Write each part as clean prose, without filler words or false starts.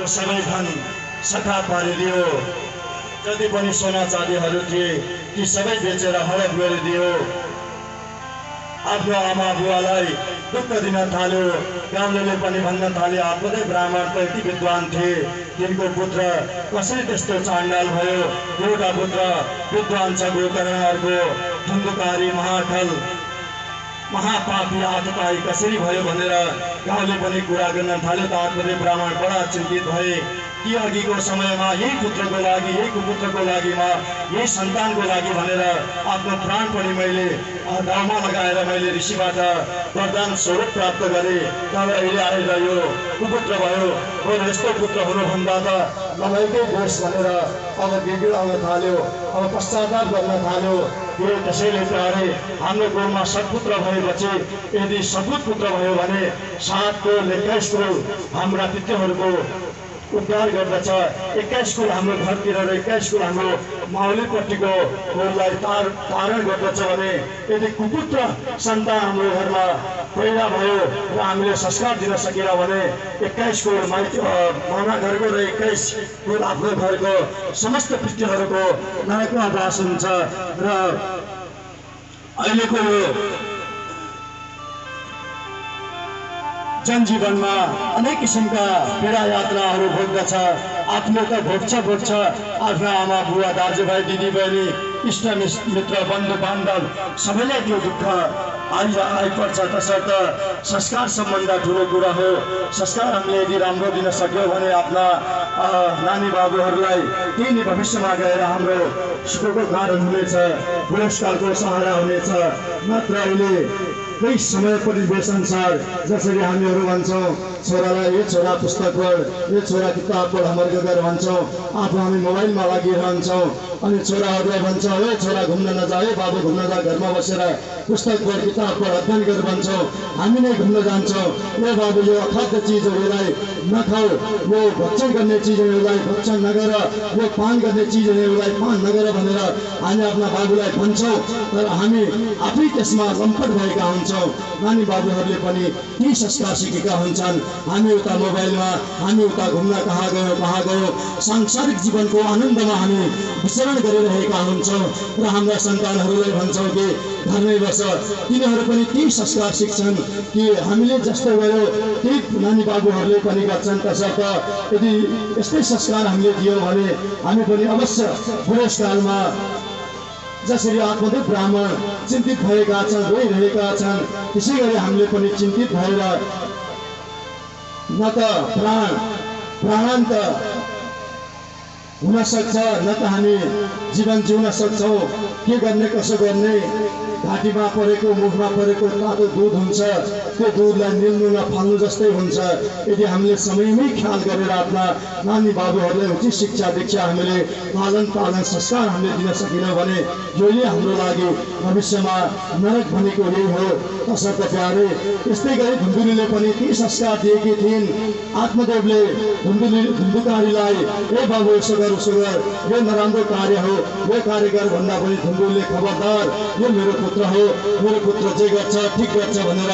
को सबै धन सखा पारिदियो। जति पनि सोना चाँदीहरू थिए ती सबै बेचेर हडप गरिदियो। आफ्नो आमा बुवालाई दुःख दिन थाल्यो। गाउँलेले पनि भन्न थाले आफूले ब्राह्मण त यति विद्वान थिए, तिनको पुत्र कसरी त्यस्तो चाण्डाल भयो। एउटा पुत्र विद्वान छ गोकर्णहरूको, धुन्धुकारी महाठल महापापी आतताई कसरी भयो भनेर गाउँले पनि कुरा गर्न थाल्यो। त आफूले ब्राह्मण बडा चिन्तित भए कि अघिको समयमा यही पुत्रको लागि, यही कुपुत्रको लागि, यही सन्तानको लागि भनेर आफ्नो प्राण पनि मैले दाउमा लगाएर मैले ऋषिबाट वरदान स्वरूप प्राप्त गरेँ। तर अहिले आएर यो कुपुत्र भयो। बरु यस्तो पुत्र हुनुभन्दा त नभएकै दोष भनेर अब बिग्राउन थाल्यो, अब पश्चाताप गर्न थाल्यो। त्यसैले प्यारे हाम्रो गोमा सत्पुत्र भएपछि यदि सद्भुत पुत्र भयो भने 7 कुल 21 कुल हाम्रा पितृहरूको उद्धार गर्दछ। 21 कुल हाम्रो घरतिर र 21 कुल हाम्रो माउलीपट्टिको कुललाई तारण गर्दछ भने यदि कुपुत्र सन्तान हाम्रो घरमा पैदा भयो र हामीले संस्कार दिन सकेन भने 21 कुल मामा घरको र 21 कुल आफ्नो घरको समस्त पितृहरूको नरकमा बास हुन्छ। र अहिलेको यो जनजीवनमा अनेक किसिमका पीडा यात्राहरू भोग्दछ। आफ्नो त भोग्छ आफ्ना आमा बुवा दाजुभाइ दिदीबहिनी इष्ट मित्र बन्धु बान्धव सबैलाई त्यो दुःख आइपर्छ। तसर्थ संस्कार सम्बन्ध ठुलो कुरा हो। संस्कार हामीले यदि राम्रो दिन सक्यौँ भने आफ्ना नानी बाबुहरूलाई तिनी भविष्यमा गएर हाम्रो सुखको कारण हुनेछ, बुढेसकालको सहारा हुनेछ। मात्र अहिले केही समय परिवेश अनुसार जसरी हामीहरू भन्छौँ छोरालाई ए छोरा पुस्तक पढ, ए छोरा किताब पढ हाम्रो गरेर भन्छौँ, आफू हामी मोबाइलमा लागिरहन्छौँ। अनि छोराहरूलाई भन्छौँ ए छोरा घुम्न नजा, ए बाबु घुम्न जा, घरमा बसेर पुस्तक पढ किताब पढ अध्ययन गरेर भन्छौँ। हामी नै घुम्न जान्छौँ, ए बाबु यो अखाद्य चिजहरूलाई नखाऊ, यो भक्षण गर्ने चिजहरूलाई भक्षण नगर, यो पान गर्ने चिजहरूलाई पान नगर भनेर हामी आफ्ना बाबुलाई भन्छौँ। तर हामी आफै त्यसमा लम्पट भएका हुन्छौँ। नानी बाबुहरूले पनि ती संस्कार सिकेका हुन्छन्। हामी उता मोबाइलमा, हामी उता घुम्न कहाँ गयो सांसारिक जीवनको आनन्दमा हामी विचरण गरिरहेका हुन्छौँ। र हाम्रा सन्तानहरूलाई भन्छौँ कि घरमै बस, तिनीहरू पनि ती संस्कार सिक्छन् कि हामीले जस्तो गऱ्यो त्यही नानी बाबुहरूले पनि गर्छन्। तसर्थ यदि यस्तै संस्कार हामीले दियौँ भने हामी पनि अवश्य बुढेसकालमा जसरी आत्मदेव ब्राह्मण चिन्तित भएका छन्, रोइरहेका छन्, त्यसै गरी हामीले पनि चिन्तित भएर न त प्राणान्त हुन सक्छ, न त हामी जीवन जिउन सक्छौँ। के गर्ने कसो गर्ने, घाँटीमा परेको मुखमा परेको तातो दुध हुन्छ, त्यो दुधलाई निल्नु फाल्नु जस्तै हुन्छ। यदि हामीले समयमै ख्याल गरेर आफ्ना नानी बाबुहरूलाई उचित शिक्षा दीक्षा हामीले पालन संस्कार हामीले दिन सकेनौँ भने यही हाम्रो लागि भविष्यमा नरक भनेको यही हो। तसर्थ प्यारे यस्तै गरी धुन्धुलीले पनि ती संस्कार दिएकी थिइन्। आत्मदेवले धुन्धुकारीलाई ए बाबु यसो गर उसो गर, यो नराम्रो कार्य हो, यो कार्य गर भन्दा पनि धुन्धुलीले खबरदार यो मेरो पुत्र हो, मेरो पुत्र जे गर्छ ठिक गर्छ भनेर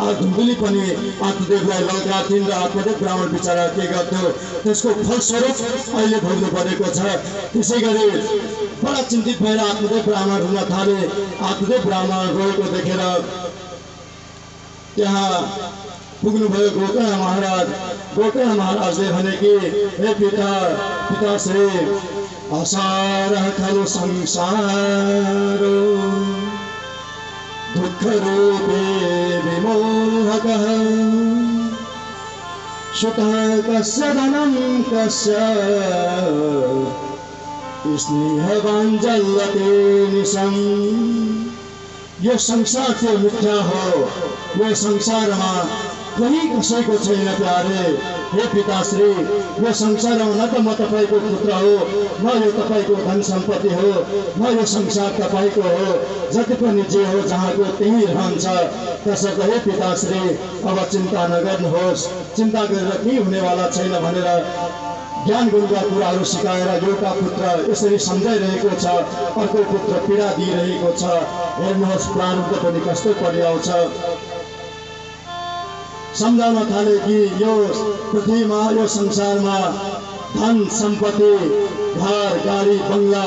धुन्धुली पनि आत्मदेवलाई लल्काथिन्। र आत्मदेव ब्राह्मण बिचरा के गर्थ्यो त्यसको फलस्वरूप अहिले भोग्नु परेको छ। त्यसै गरी बडा चिन्तित भएर आत्मदेव ब्राह्मण हुन थाले। आत्मदेव ब्राह्मण रोएको देखेर त्यहाँ पुग्नुभयो गोकर्ण महाराजले भने कि हे पिताश्री असार खलु संसार दुःख रूपे विमोहकः सुतः कस्य धनं कस्य स्नेहवाञ्जल्यते निशम्। यो संसार चाहिँ मिथ्या हो, यो संसारमा कोही कसैको छैन प्यारे। हे पिताश्री यो संसारमा न त म तपाईँको पुत्र हो, न यो तपाईँको धन सम्पत्ति हो, न यो संसार तपाईँको हो। जति पनि जे हो जहाँको त्यही रहन्छ। तसर्थ हे पिताश्री अब चिन्ता नगर्नुहोस्, चिन्ता गरेर केही हुनेवाला छैन भनेर ज्ञान गुणका कुराहरू सिकाएर एउटा पुत्र यसरी सम्झाइरहेको छ, अर्को पुत्र पीडा दिइरहेको छ। हेर्नुहोस् प्रारब्ध पनि कस्तो परिआउँछ। सम्झाउन थाले कि यो पृथ्वीमा यो संसारमा धन सम्पत्ति घर गाडी बङ्गला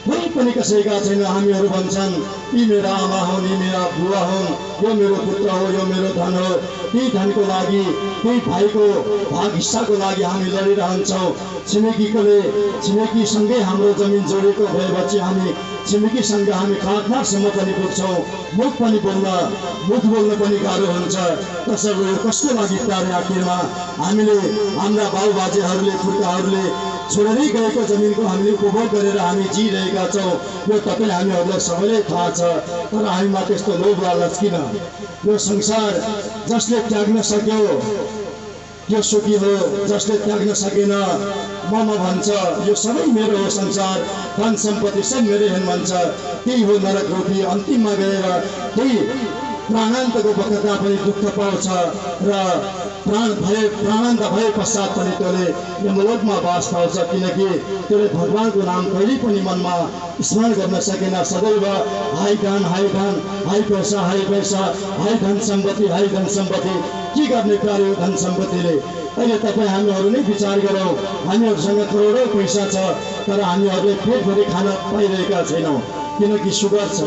कोही पनि कसैका छैन। हामीहरू भन्छन् यी मेरा आमा हुन्, यी मेरा बुवा हुन्, यो मेरो पुत्र हो, यो मेरो धन हो। त्यही धनको लागि, त्यही भाइको भाग हिस्साको लागि हामी लडिरहन्छौँ। छिमेकीसँगै हाम्रो जमिन जोडेको भएपछि हामी छिमेकीसँग हामी काखमारसम्म पनि पुग्छौँ। मुख बोल्न पनि गाह्रो हुन्छ। कसैको यो कसको लागि प्यारे आखिरमा हामीले हाम्रा बाबुबाजेहरूले पुर्खाहरूले छोडेरै गएको जमिनको हामीले उपभोग गरेर हामी जिरहेका छौँ। यो तपाईँ हामीहरूलाई सबैलाई थाहा छ। तर हामीमा त्यस्तो लोभ लालच किन? यो संसार जसले त्याग्न सक्यो त्यो सुखी हो, जसले त्याग्न सकेन ममा भन्छ यो सबै मेरो हो। संसार धन सम्पत्ति सब मेरै हुन् भन्छ। त्यही हो नरक रूपी। अन्तिममा गएर त्यही प्राणान्तको बखतमा पनि दुःख पाउँछ र प्राणान्त भए पश्चात पनि त्यसले यमलोकमा बास पाउँछ। किनकि त्यसले भगवानको नाम कहिल्यै पनि मनमा स्मरण गर्न सकेन। सदैव हाई धन, हाई पैसा, हाई धन सम्पत्ति के गर्ने कार्य धन सम्पत्तिले? अहिले तपाईँ हामीहरू नै विचार गरौँ। हामीहरूसँग करोडौँ पैसा छ तर हामीहरूले पेटभरि खान पाइरहेका छैनौँ। किनकि सुगर छ,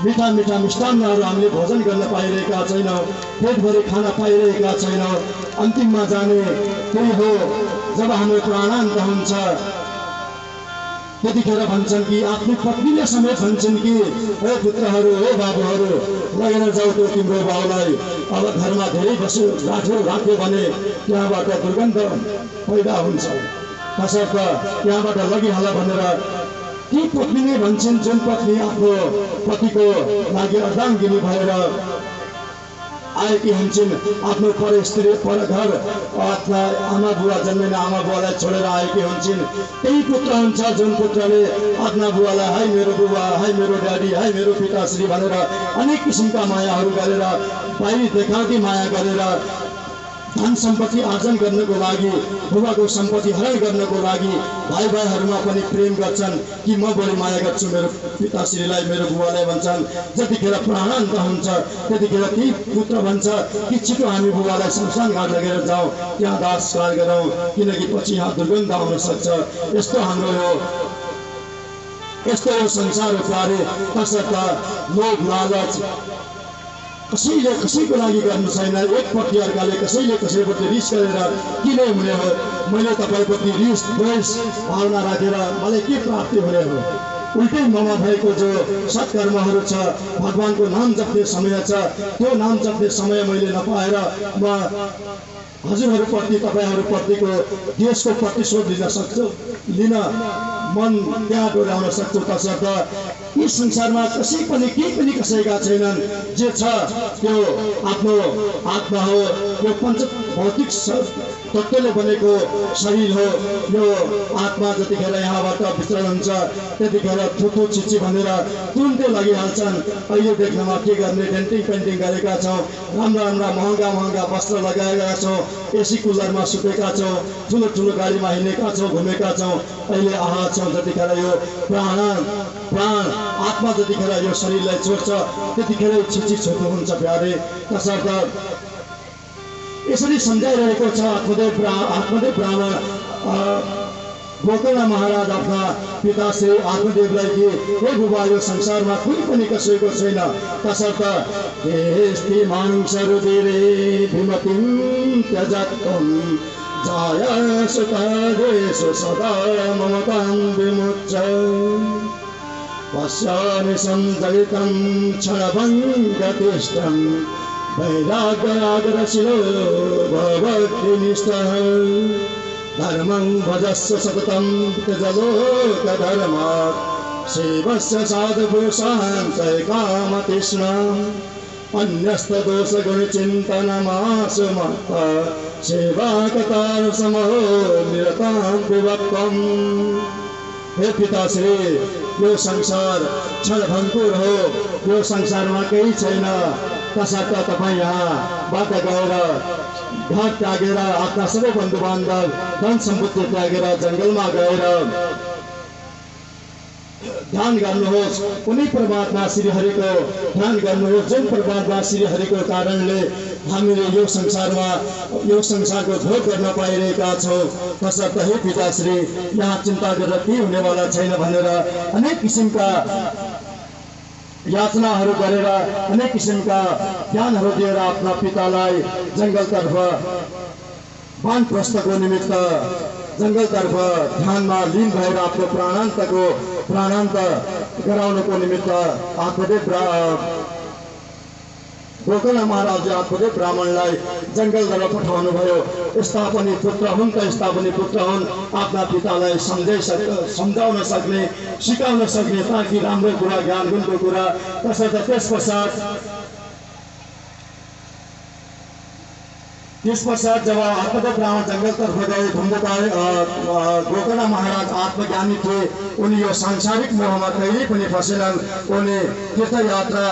मिठा मिष्टान्नहरू हामीले भोजन गर्न पाइरहेका छैनौँ, पेटभरि खान पाइरहेका छैनौँ। अन्तिममा जाने त्यही हो जब हाम्रो प्राणान्त हुन्छ। त्यतिखेर भन्छन् कि आफ्नो पत्नीले समेत भन्छन् कि हे पुत्रहरू, हे बाबुहरू, लगेर जाऊ त्यो तिम्रो बाउलाई। अब घरमा धेरै राख्यो भने त्यहाँबाट दुर्गन्ध पैदा हुन्छ, तसर्थ त्यहाँबाट लगिहाल भनेर ती पत्नीले भन्छन्। जुन पत्नी आफ्नो पतिको लागि अर्धाङ्गिनी भएर आएकी हुन्छन्, आफ्नो पर स्त्री पर घर आफ्ना आमा बुवा जन्मेन आमा बुवालाई छोडेर आएकी हुन्छन्। त्यही पुत्र हुन्छ जुन पुत्रले आफ्ना बुवालाई हाई मेरो बुबा, हाई मेरो ड्याडी, हाई मेरो पिताश्री भनेर अनेक किसिमका मायाहरू गरेर बाहिरी देखावटी माया गरेर धन सम्पत्ति आर्जन गर्नको लागि, बुबाको सम्पत्ति हरण गर्नको लागि भाइहरूमा पनि प्रेम गर्छन् कि म बढी माया गर्छु मेरो पिताश्रीलाई, मेरो बुबालाई भन्छन्। जतिखेर प्राणान्त हुन्छ त्यतिखेर ती पुत्र भन्छ कि छिटो हामी बुबालाई शमशान घाट लगेर जाउँ, त्यहाँ दाह संस्कार गरौँ, किनकि पछि यहाँ दुर्गन्ध आउन सक्छ। यस्तो यो संसार हो प्यारे। तसर्थ लोभ लालच कसैले कसैको लागि गर्नु छैन। एकपट्टि अर्काले कसैप्रति रिस गरेर किन हुने हो? मैले तपाईँप्रति रिस द्वेष भावना राखेर मलाई के प्राप्ति हुने हो? उल्टै ममा भएको जो सत्कर्महरू छ, भगवानको नाम जप्ने समय छ, त्यो नाम जप्ने समय मैले नपाएर म हजुरहरूप्रति तपाईँहरूप्रतिको देशको प्रतिशोध लिन मन त्यहाँ डोर्याउन सक्छु। तसर्थ यी संसारमा कसै पनि केही पनि कसैका छैनन्। जे छ त्यो आफ्नो आत्मा हो, यो पञ्च भौतिक तत्त्वले बनेको शरीर हो। यो आत्मा जतिखेर यहाँबाट विचरण हुन्छ त्यतिखेर थुथु छिची भनेर तुरुन्तै लगिहाल्छन्। अहिले देख्नमा के गर्ने, डेन्टिङ पेन्टिङ गरेका छौँ, राम्रा महँगा वस्त्र लगाएका छौँ, एसी कुलरमा सुतेका छौँ, ठुलो गाडीमा हिँडेका छौँ, घुमेका छौँ। अहिले आहा छौँ जतिखेर यो प्राण आत्मा जतिखेर यो शरीरलाई छोड्छ त्यतिखेरै छिची छोटो हुन्छ प्यारे। तसर्थ यसरी सम्झाइरहेको छ आत्मदेव ब्राह्मण गोकर्ण महाराज आफ्ना पिता श्री आत्मदेवलाई कि हे बुबा, यो संसारमा कुनै पनि कसैको छैन। तसर्थ देस्ति मांसरुदिरे विमतिं त्यजत्वं जाय सुतादेषु सदा ममतां विमुच्च पश्यामि संजयितं क्षणभङ्गतिष्ठं वैराग्यरागरशिलो भवभक्तिनिष्ठः धर्मं भजस्व सततं त्यजलोकधर्मात् सेवस्य साधुपुरुषान्तैकामतृष्णा अन्यस्तदोषगुणचिन्तनमासु मत्ता सेवाकतार समहो निरतां विभक्तम्। हे पिताश्री, यो संसार क्षणभङ्गुर हो, यो संसारमा केही छैन। तसर्थ तपाईँ यहाँबाट गएर घर त्यागेर आफ्ना सबै बन्धु बान्धव धन सम्पत्ति त्यागेर जङ्गलमा गएर ध्यान गर्नुहोस्। कुनै परमात्मा श्री हरिको ध्यान गर्नुहोस्, जुन परमात्मा श्री हरिको कारणले हामीले यो संसारको भोग गर्न पाइरहेका छौँ। तसर्थ हे पिताश्री, यहाँ चिन्ता गरेर के हुनेवाला छैन भनेर अनेक किसिमका याचनाहरू गरेर अनेक किसिमका ज्ञानहरू दिएर आफ्ना पितालाई जङ्गलतर्फ वानप्रस्थको निमित्त जङ्गलतर्फ ध्यानमा लीन भएर आफ्नो प्राणान्त गराउनको निमित्त आत्मदेव गोकर्ण महाराजले आत्मदेव ब्राह्मणलाई जङ्गलतर्फ पठाउनु भयो। यस्ता पनि पुत्र हुन् त यस्ता पनि पुत्र हुन्, आफ्ना पितालाई सम्झाउन सक्ने, सिकाउन सक्ने, ताकि राम्रो कुरा ज्ञान गुणको कुरा। तसर्थ त्यस पश्चात जब आत्मदेव ब्राह्मण जङ्गलतर्फ गए, गोकर्ण महाराज आत्मज्ञानी थिए। उनी यो सांसारिक मोहमा कहिल्यै पनि फसेनन्। उनी तीर्थयात्रा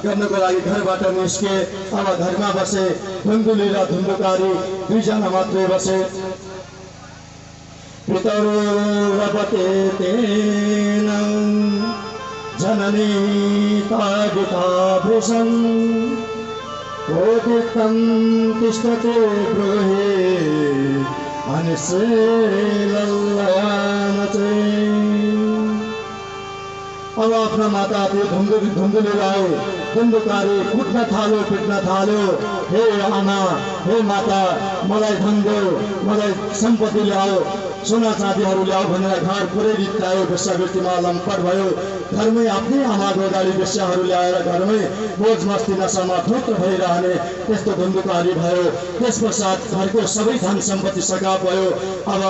गर्नको लागि घरबाट निस्के। अब घरमा बसे। धुन्दुली र धुन्दुकारी दुईजना मात्रै बसे। पितरो रपते तेन जननी ताडिता भृशं कोटितं तिष्ठते ब्रूहि अब आफ्ना माता धुन्दुलीलाई धुन्दुकारी कुट्न थाल्यो, पिट्न थाल्यो। हे आमा, हे माता, मलाई धन देऊ, मलाई सम्पत्ति ल्याऊ, सोना चाँदीहरू ल्याऊ भनेर घर पुरै रित्तायो। वेश्यावृत्तिमा लम्पट भयो। घरमै आफ्नै आमाको अगाडि वेश्याहरू ल्याएर घरमै मोज मस्ती नसामा धुत भइरहने त्यस्तो धुन्दुकारी भयो। त्यस पश्चात घरको सबै धन सम्पत्ति सकाप भयो। अब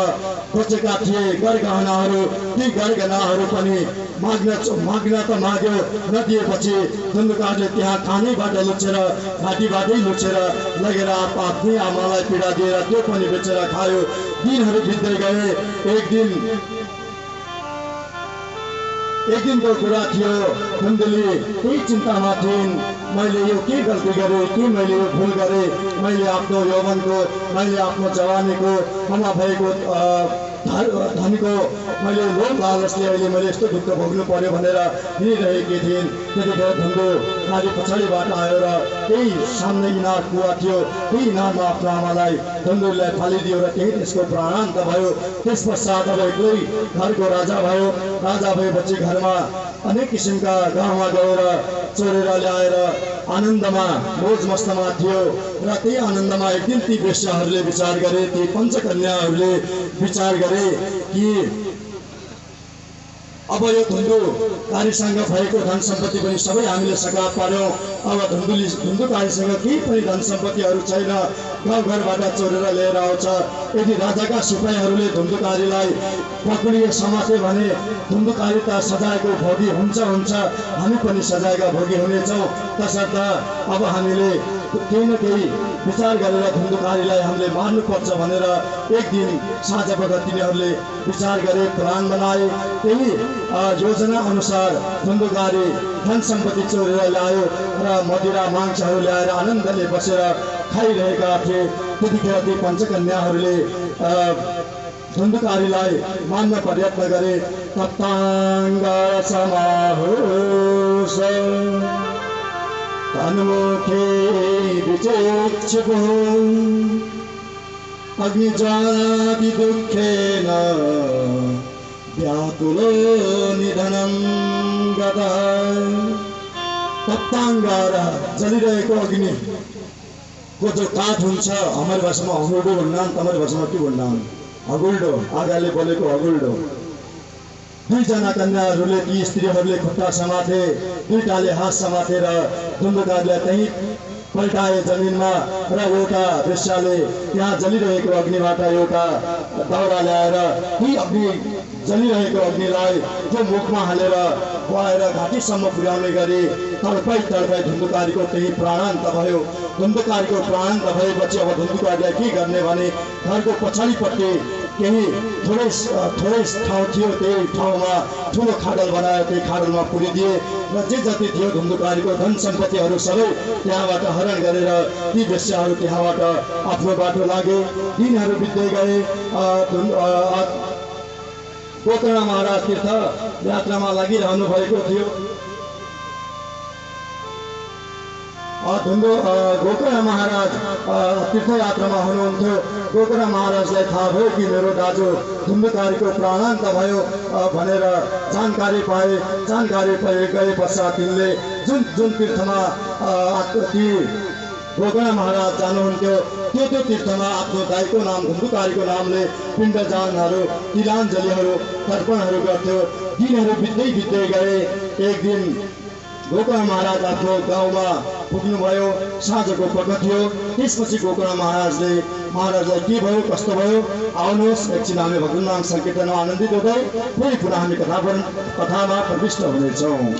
बचेका थिए गरगहनाहरू, ती गरगहनाहरू पनि माग्न त माग्यो, नदिएपछि धुन्दुकारले त्यहाँ खानैबाट लुचेर, घाँटीबाटै लुचेर लगेर आफ्नै आमालाई पीडा दिएर त्यो पनि बेचेर खायो। दिनहरू बित्दै गए। एक दिनको कुरा थियो। धुन्दुली त्यही चिन्तामा थिइन्, मैले यो के गल्ती गरेँ, के मैले यो भुल गरेँ, मैले आफ्नो यौवनको, मैले आफ्नो जवानीको, ममा भएको धनको मैले लोभ लालचले अहिले मैले यस्तो दुःख भोग्नु पर्यो भनेर हिँडिरहेकी थिइन्। त्यतिखेर धुन्दुकारी पछाडिबाट आयो र त्यही सामने इनार कुवा थियो, त्यही इनारमा आफ्नो आमालाई धुन्दुलीलाई फालिदियो र त्यही त्यसको प्राणान्त भयो। त्यस पश्चात अब एक्लै घरको राजा भयो। राजा भएपछि घरमा अनेक किसिमका गाउँमा गएर चोरेर ल्याएर आनन्दमा मोज मस्तमा थियो। र त्यही आनन्दमा एक दिन ती वेश्याहरूले विचार गरे, ती पञ्चकन्याहरूले विचार गरे कि अब यो धुन्दुकारीसँग भएको धन सम्पत्ति पनि सबै हामीले सकाप पार्यौँ। अब धुन्दुकारीसँग केही पनि धन सम्पत्तिहरू छैन, गाउँघरबाट चोरेर लिएर आउँछ। यदि राजाका सिपाहीहरूले धुन्दुकारीलाई पक्रिए समाते भने धुन्दुकारी त सजायको भोगी हुन्छ, हामी पनि सजायका भोगी हुनेछौँ। तसर्थ अब हामीले केही न केही विचार गरेर धुन्दुकारीलाई हामीले मार्नुपर्छ भनेर एक दिन साँझ बखत तिनीहरूले विचार गरे, प्लान बनाए। त्यही योजना अनुसार धुन्दुकारी धन सम्पत्ति चोरेर ल्यायो र मदिरा मांसहरू ल्याएर आनन्दले बसेर खाइरहेका थिए। त्यतिखेर ती पञ्चकन्याहरूले धुन्दुकारीलाई मान्न प्रयत्न गरे। तप्ताङ्ग समाहुष तन्मुखे विचेक्षुः अग्निज्वालादि दुःखेन व्याकुलो निधनं गतः। तप्ताङ्गारा जलिरहेको अग्निको जो काठ हुन्छ, हाम्रो भाषामा अगुल्डो भन्नान्, तपाईँको भाषामा के भन्नान्? अगुल्डो, आगाले बोलेको अगुल्डो। दुईजना कन्याहरूले, ती स्त्रीहरूले खुट्टा समाते, दुईटाले हात समातेर धुन्दुकारीलाई त्यहीँ पल्टाए जमिनमा। र एउटा वेश्याले त्यहाँ जलिरहेको अग्निबाट एउटा दाउरा ल्याएर ती जलिरहेको अग्निलाई जो मुखमा हालेर बढाएर घाँटीसम्म पुर्याउने गरी तडपाई धुन्दुकारीको त्यही प्राणान्त भयो। धुन्दुकारीको प्राणान्त भएपछि अब धुन्दुकारीलाई के गर्ने भने घरको पछाडिपट्टि केही थोरै ठाउँ थियो, त्यही ठाउँमा ठुलो खाडल बनायो। त्यही खाडलमा पुरिदिए र जे जति थियो धुन्दुकारीको धन सम्पत्तिहरू सबै त्यहाँबाट हरण गरेर ती वेश्याहरू त्यहाँबाट आफ्नो बाटो लागे। दिनहरू बित्दै गए। गोकर्ण महाराज तीर्थ यात्रामा लागिरहनु भएको थियो। गोकर्ण महाराज तीर्थयात्रामा हुनुहुन्थ्यो। गोकर्ण महाराजलाई थाहा भयो कि मेरो दाजु धुम्बकारीको प्राणान्त भयो भनेर जानकारी पाए। जानकारी गए पश्चात तिनले जुन जुन तीर्थमा ती गोकर्ण महाराज जानुहुन्थ्यो त्यो तीर्थमा आफ्नो दाइको नाम धुम्बकारीको नामले पिण्डदानहरू तिलाञ्जलीहरू तर्पणहरू गर्थ्यो। दिनहरू बित्दै गए। एक दिन गोकर्ण महाराज आफ्नो गाउँमा पुग्नुभयो। साँझको पख थियो। त्यसपछि गोकर्ण महाराजलाई के भयो कस्तो भयो आउनुहोस् एकछिन हामी भगवान नाम संकीर्तनमा आनन्दित हुँदै फेरि पुनः हामी कथामा प्रविष्ट हुनेछौँ।